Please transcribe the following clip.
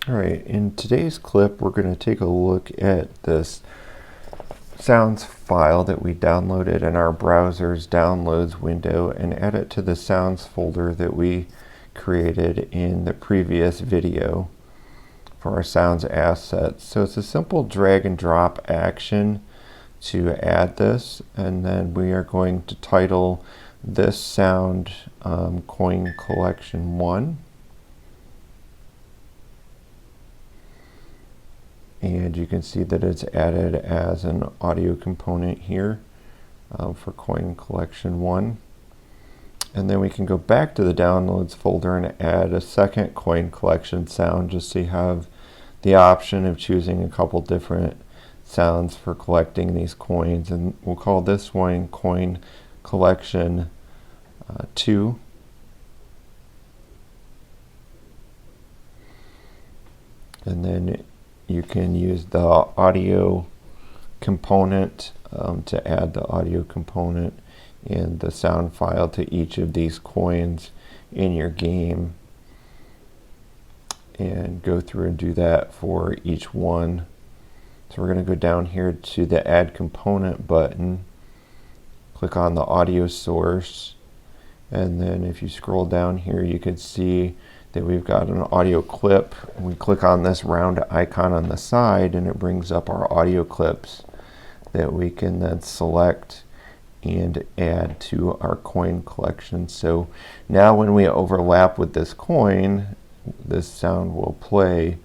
Alright, in today's clip we're going to take a look at this sounds file that we downloaded in our browser's downloads window and add it to the sounds folder that we created in the previous video for our sounds assets. So it's a simple drag and drop action to add this, and then we are going to title this sound Coin Collection 1. And you can see that it's added as an audio component here for Coin Collection 1. And then we can go back to the downloads folder and add a second coin collection sound, just so you have the option of choosing a couple different sounds for collecting these coins. And we'll call this one Coin Collection 2. And then you can use the audio component to add the audio component and the sound file to each of these coins in your game, and go through and do that for each one. So we're going to go down here to the Add Component button, click on the audio source, and then if you scroll down here you can see that we've got an audio clip. We click on this round icon on the side and it brings up our audio clips that we can then select and add to our coin collection. So now when we overlap with this coin, this sound will play